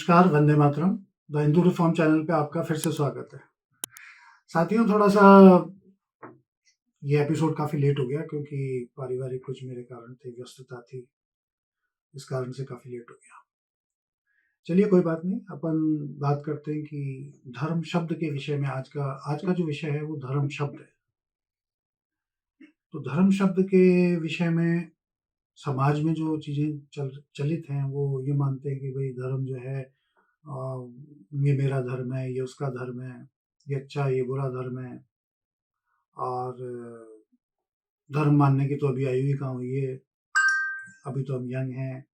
नमस्कार, Vande Mataram. The Hindu reform channel पे आपका फिर से स्वागत है। साथियों, थोड़ा-सा ये एपिसोड काफ़ी लेट हो गया क्योंकि पारिवारिक कुछ मेरे कारण थे, व्यस्तता थी, इस कारण से काफ़ी लेट हो गया। चलिए कोई बात नहीं, अपन बात करते हैं कि धर्म शब्द के विषय में आज का जो विषय है वो धर्म शब्द है। तो धर्म शब्द के विषय में समाज में जो चीज़ें चलित हैं वो ये मानते हैं कि भई धर्म जो है ये मेरा धर्म है, ये उसका धर्म है, ये अच्छा, ये बुरा धर्म है और धर्म मानने की तो अभी आयु ही कहाँ हुई है, अभी तो हम यंग हैं।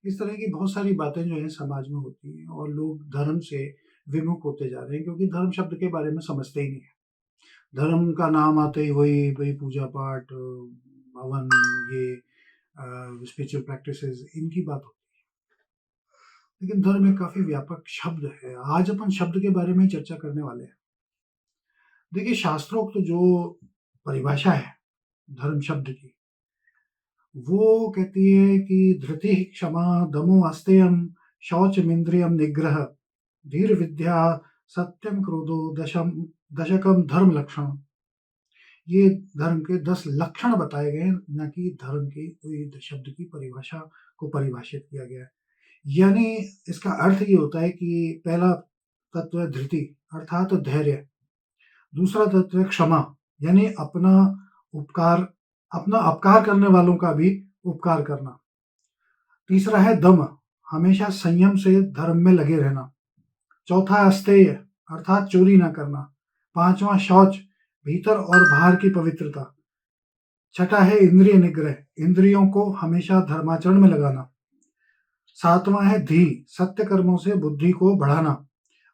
इस तरह की बहुत सारी बातें जो हैं समाज में होती हैं और लोग धर्म से विमुख होते जा रहे हैं क्योंकि धर्म शब्द के बारे में समझते ही नहीं हैं। धर्म का नाम आते ही वही वही पूजा-पाठ, हवन, ये स्पिरिचुअल प्रैक्टिसेज़, इनकी बात होती है। लेकिन धर्म एक काफ़ी व्यापक शब्द है। आज अपन शब्द के बारे में ही चर्चा करने वाले हैं। देखिए, शास्त्रोक्त जो परिभाषा है धर्म शब्द की, वो कहती है कि धृतिः क्षमा दमो अस्तेयं शौचमिन्द्रियं निग्रह धीर विद्या सत्यम क्रोधो दशकम धर्म लक्षण। ये धर्म के 10 लक्षण बताए गए हैं, न कि धर्म की कोई शब्द की परिभाषा को परिभाषित किया गया है। यानी इसका अर्थ ये होता है कि पहला तत्व है धृति अर्थात धैर्य, दूसरा तत्व है क्षमा, यानी अपना अपकार करने वालों का भी उपकार करना। तीसरा है दम, हमेशा संयम से धर्म में लगे रहना। चौथा है अस्तेय अर्थात चोरी ना करना। पांचवा शौच, भीतर और बाहर की पवित्रता। छठा है इंद्रिय निग्रह, इंद्रियों को हमेशा धर्माचरण में लगाना। सातवां है धी, सत्य कर्मों से बुद्धि को बढ़ाना।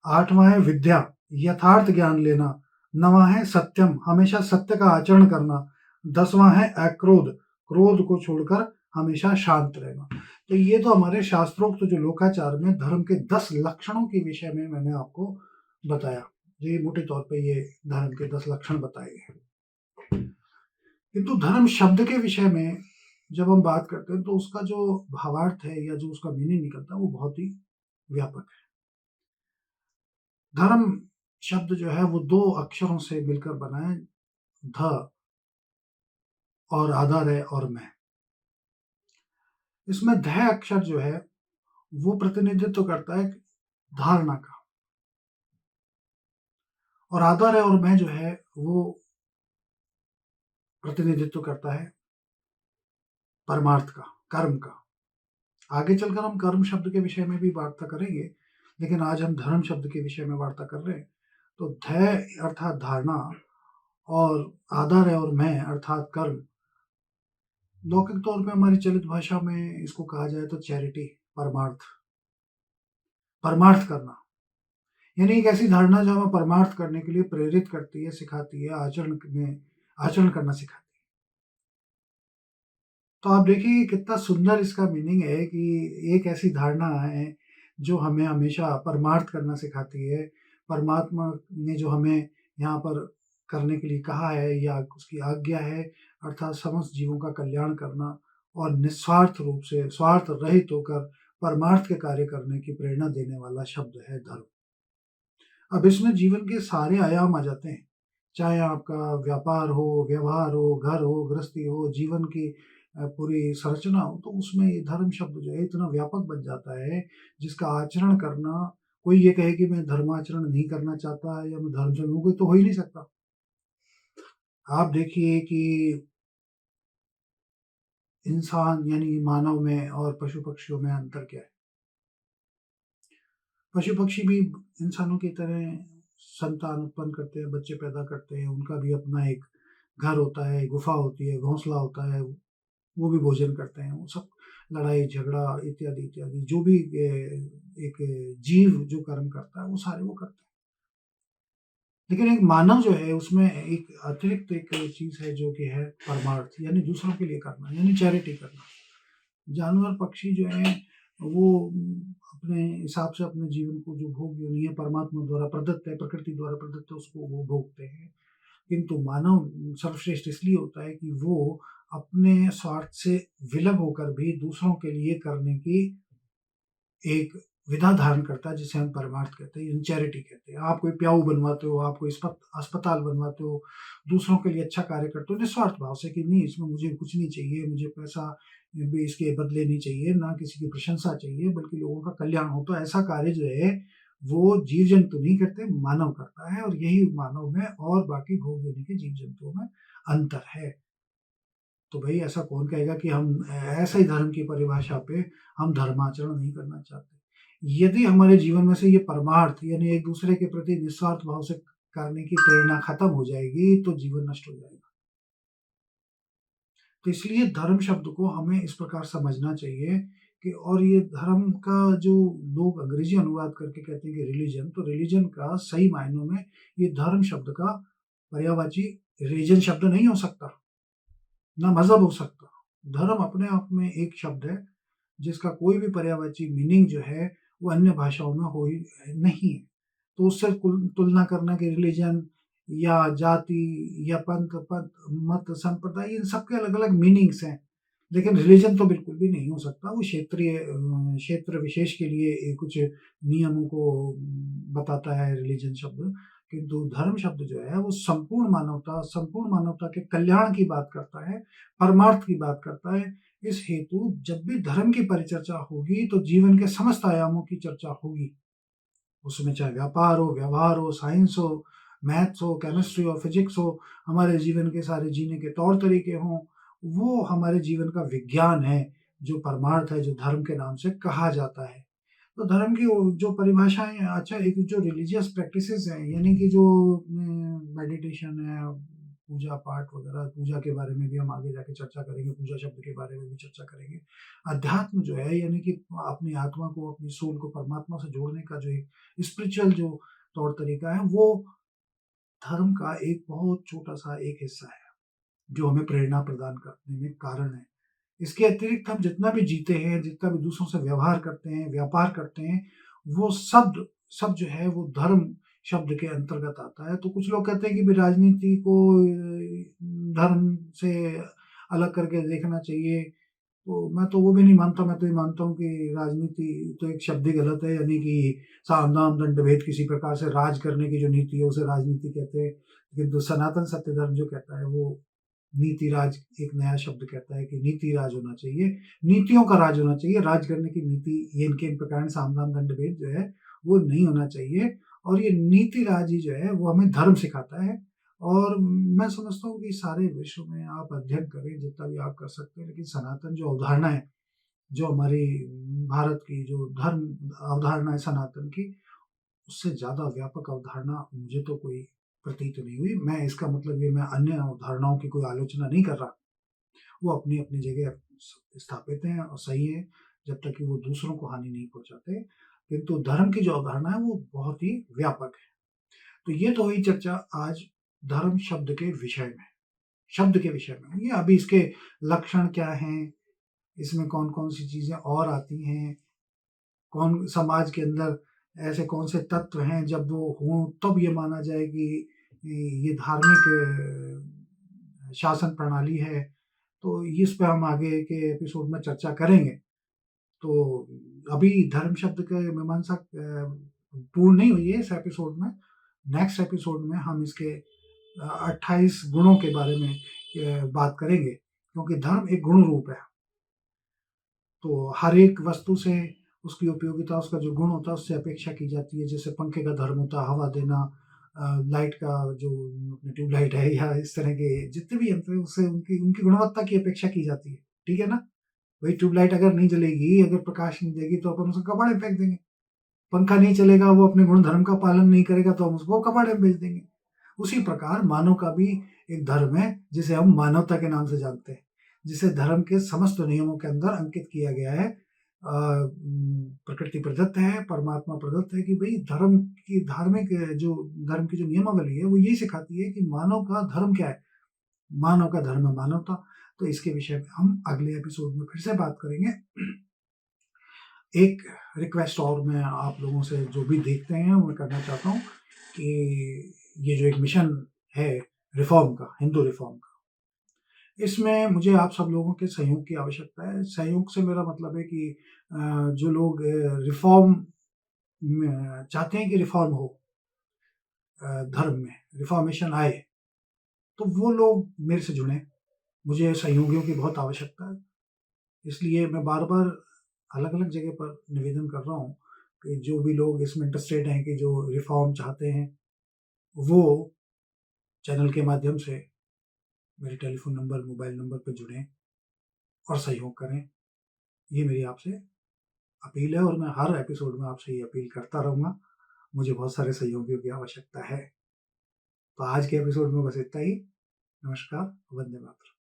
आठवां है विद्या, यथार्थ ज्ञान लेना। नवां है सत्यम, हमेशा सत्य का आचरण करना। 10वां है अक्रोध, क्रोध को छोड़कर हमेशा शांत रहना। तो ये तो हमारे शास्त्रोक्त जो लोकाचार में धर्म के 10 लक्षणों के विषय में मैंने आपको बताया। ये मोटे तौर पे ये धर्म के 10 लक्षण बताए गए। किंतु धर्म शब्द के विषय में जब हम बात करते हैं तो उसका जो भावार्थ है या जो उसका मीनिंग निकलता है वो बहुत ही व्यापक है। धर्म शब्द जो है वो 2 अक्षरों से मिलकर बना है, ध और आधा रे और मैं। इसमें ध अक्षर जो है वो प्रतिनिधित्व करता है धारणा का, और आधा रे और मैं जो है वो प्रतिनिधित्व करता है परमार्थ का, कर्म का। आगे चलकर हम कर्म शब्द के विषय में भी वार्ता करेंगे, लेकिन आज हम धर्म शब्द के विषय में वार्ता कर रहे हैं। तो ध अर्थात धारणा और आधा रे और मैं अर्थात कर्म। लौकिक तौर पे हमारी चलित भाषा में इसको कहा जाए तो चैरिटी, परमार्थ करना, यानी एक ऐसी धारणा जो हमें परमार्थ करने के लिए प्रेरित करती है, सिखाती है, आचरण करना सिखाती है। तो आप देखिए कितना सुंदर इसका मीनिंग है कि एक ऐसी धारणा है जो हमें हमेशा परमार्थ करना सिखाती है। परमात्मा ने जो हमें यहाँ पर करने के लिए कहा है या उसकी आज्ञा है, अर्थात समस्त जीवों का कल्याण करना और निस्वार्थ रूप से, स्वार्थ रहित होकर परमार्थ के कार्य करने की प्रेरणा देने वाला शब्द है धर्म। अब इसमें जीवन के सारे आयाम आ जाते हैं, चाहे आपका व्यापार हो, व्यवहार हो, घर हो, गृहस्थी हो, जीवन की पूरी संरचना हो, तो उसमें ये धर्म शब्द जो है इतना व्यापक बन जाता है, जिसका आचरण करना, कोई ये कहे कि मैं धर्माचरण नहीं करना चाहता या मैं धर्म से विमुख हूँ, तो हो ही नहीं सकता। आप देखिए कि इंसान यानी मानव में और पशु-पक्षियों में अंतर क्या है? पशु-पक्षी भी इंसानों की तरह संतान उत्पन्न करते हैं, बच्चे पैदा करते हैं, उनका भी अपना एक घर होता है, गुफ़ा होती है, घोंसला होता है, वो भी भोजन करते हैं, वो सब लड़ाई झगड़ा इत्यादि इत्यादि जो भी एक जीव जो कर्म करता है वो सारे वो करते हैं। लेकिन एक मानव जो है उसमें एक अतिरिक्त एक चीज़ है जो कि है परमार्थ, यानी दूसरों के लिए करना, यानी चैरिटी करना। जानवर पक्षी जो हैं वो अपने हिसाब से अपने जीवन को जो भोग योनि है परमात्मा द्वारा प्रदत्त है, प्रकृति द्वारा प्रदत्त है, उसको वो भोगते हैं। किंतु मानव सर्वश्रेष्ठ इसलिए होता है कि वो अपने स्वार्थ से विलग होकर भी दूसरों के लिए करने की एक विधा धारण करता है, जिसे हम परमार्थ कहते हैं, चैरिटी कहते हैं। आप कोई प्याऊ बनवाते हो, आप कोई अस्पताल बनवाते हो, दूसरों के लिए अच्छा कार्य करते हो निस्वार्थ भाव से कि नहीं इसमें मुझे कुछ नहीं चाहिए, मुझे पैसा भी इसके बदले नहीं चाहिए, ना किसी की प्रशंसा चाहिए, बल्कि लोगों का कल्याण हो। तो ऐसा कार्य जो है वो जीव जंतु नहीं करते, मानव करता है, और यही मानव में और बाकी भोग योनि के जीव जंतुओं में अंतर है। तो भाई ऐसा कौन कहेगा कि हम ऐसे ही धर्म की परिभाषा पे हम धर्माचरण नहीं करना चाहते। यदि हमारे जीवन में से ये परमार्थ यानी एक दूसरे के प्रति निस्वार्थ भाव से करने की प्रेरणा खत्म हो जाएगी तो जीवन नष्ट हो जाएगा। तो इसलिए धर्म शब्द को हमें इस प्रकार समझना चाहिए कि, और ये धर्म का जो लोग अंग्रेजी अनुवाद करके कहते हैं कि रिलीजन, तो रिलीजन का सही मायनों में ये धर्म शब्द का पर्यायवाची रिलीजन शब्द नहीं हो सकता, ना मज़हब हो सकता। धर्म अपने आप में एक शब्द है, जिसका कोई भी पर्यायवाची मीनिंग जो है, वो अन्य भाषाओं में हो ही नहीं है। तो उससे तुलना करना कि रिलीजन या जाति या पंथ, मत, संप्रदाय, इन सबके अलग-अलग मीनिंग्स हैं। लेकिन रिलीजन तो बिल्कुल भी नहीं हो सकता, वो क्षेत्र विशेष के लिए कुछ नियमों को बताता है रिलीजन शब्द। किंतु धर्म शब्द जो है वो संपूर्ण मानवता के कल्याण की बात करता है, परमार्थ की बात करता है। इस हेतु जब भी धर्म की परिचर्चा होगी तो जीवन के समस्त आयामों की चर्चा होगी। उसमें चाहे व्यापार हो, व्यवहार हो, साइंस हो, मैथ्स हो, केमिस्ट्री हो, फिजिक्स हो, हमारे जीवन के सारे जीने के तौर तरीके हों, वो हमारे जीवन का विज्ञान है, जो परमार्थ है, जो धर्म के नाम से कहा जाता है। तो धर्म की जो परिभाषाएँ, अच्छा, एक जो रिलीजियस प्रैक्टिसेस हैं, यानी कि जो मेडिटेशन है, पूजा-पाठ वगैरह, पूजा के बारे में भी हम आगे जाके चर्चा करेंगे, पूजा शब्द के बारे में भी चर्चा करेंगे। अध्यात्म जो है यानी कि अपनी आत्मा को, अपनी सोल को परमात्मा से जोड़ने का जो एक स्पिरिचुअल जो तौर तरीका है, वो धर्म का एक बहुत छोटा-सा एक हिस्सा है, जो हमें प्रेरणा प्रदान करने में कारण है। इसके अतिरिक्त हम जितना भी जीते हैं, जितना भी दूसरों से व्यवहार करते हैं, व्यापार करते हैं, वो सब जो है वो धर्म शब्द के अंतर्गत आता है। तो कुछ लोग कहते हैं कि भई राजनीति को धर्म से अलग करके देखना चाहिए। तो मैं तो वो भी नहीं मानता, मैं तो ये मानता हूँ कि राजनीति तो एक शब्द ही गलत है, यानी कि साम, दाम, दंड, भेद, किसी प्रकार से राज करने की जो नीति है उसे राजनीति कहते हैं। किंतु सनातन सत्य धर्म जो कहता है वो नीति राज, एक नया शब्द कहता है कि नीति राज होना चाहिए, नीतियों का राज होना चाहिए, राज करने की नीति ये इनके इन प्रकार साम, दाम, दंड, भेद जो है वो नहीं होना चाहिए। और ये नीति राज ही जो है वो हमें धर्म सिखाता है। और मैं समझता हूँ कि सारे विश्व में आप अध्ययन करें जितना भी आप कर सकते हैं, लेकिन सनातन जो अवधारणा है, जो हमारी भारत की जो धर्म अवधारणा है सनातन की, उससे ज़्यादा व्यापक अवधारणा मुझे तो कोई प्रतीत नहीं हुई। मैं इसका मतलब ये मैं अन्य अवधारणाओं की कोई आलोचना नहीं कर रहा। वो अपनी-अपनी जगह स्थापित हैं और सही है, जब तक कि वो दूसरों को हानि नहीं पहुँचाते। किंतु धर्म की जो अवधारणा है वो बहुत ही व्यापक है। तो ये तो हुई चर्चा आज धर्म शब्द के विषय में, शब्द के विषय में। ये अभी इसके लक्षण क्या हैं, इसमें कौन-कौन सी चीज़ें और आती हैं, कौन समाज के अंदर ऐसे कौन से तत्व हैं, जब वो हों तब ये माना जाए कि ये धार्मिक शासन प्रणाली है। तो इस पे हम आगे के एपिसोड में चर्चा करेंगे। तो अभी धर्म शब्द के मीमांसा पूर्ण नहीं हुई है इस एपिसोड में। नेक्स्ट एपिसोड में हम इसके 28 गुणों के बारे में बात करेंगे, क्योंकि धर्म एक गुण रूप है। तो हर एक वस्तु से उसकी उपयोगिता, उसका जो गुण होता है उससे अपेक्षा की जाती है। जैसे पंखे का धर्म होता है हवा देना, लाइट का जो अपनी ट्यूबलाइट है या इस तरह के जितने भी यंत्र हैं उससे उनकी उनकी गुणवत्ता की अपेक्षा की जाती है। ठीक है ना? वही ट्यूबलाइट अगर नहीं जलेगी, अगर प्रकाश नहीं देगी तो अपन उसे कबाड़े में फेंक देंगे। पंखा नहीं चलेगा, वो अपने गुण धर्म का पालन नहीं करेगा तो हम उसको कबाड़े में भेज देंगे। उसी प्रकार मानव का भी एक धर्म है जिसे हम मानवता के नाम से जानते हैं, जिसे धर्म के समस्त नियमों के अंदर अंकित किया गया है। प्रकृति प्रदत्त है, परमात्मा प्रदत्त है कि भई धर्म की धर्म की जो नियमावली है वो यही सिखाती है कि मानव का धर्म क्या है? मानव का धर्म है मानवता। तो इसके विषय में हम अगले एपिसोड में फिर से बात करेंगे। एक रिक्वेस्ट और मैं आप लोगों से जो भी देखते हैं मैं करना चाहता हूँ कि ये जो एक मिशन है रिफॉर्म का, हिंदू रिफॉर्म का, इसमें मुझे आप सब लोगों के सहयोग की आवश्यकता है। सहयोग से मेरा मतलब है कि जो लोग रिफॉर्म चाहते हैं कि रिफॉर्म हो, धर्म में रिफॉर्मेशन आए, तो वो लोग मेरे से जुड़ें। मुझे सहयोगियों की बहुत आवश्यकता है, इसलिए मैं बार-बार अलग-अलग जगह पर निवेदन कर रहा हूँ कि जो भी लोग इसमें इंटरेस्टेड हैं, कि जो रिफॉर्म चाहते हैं, वो चैनल के माध्यम से मेरे टेलीफ़ोन नंबर, मोबाइल नंबर पे जुड़ें और सहयोग करें। ये मेरी आपसे अपील है और मैं हर एपिसोड में आपसे ये अपील करता रहूँगा। मुझे बहुत सारे सहयोगियों की आवश्यकता है। तो आज के एपिसोड में बस इतना ही। नमस्कार, वंदे मातरम।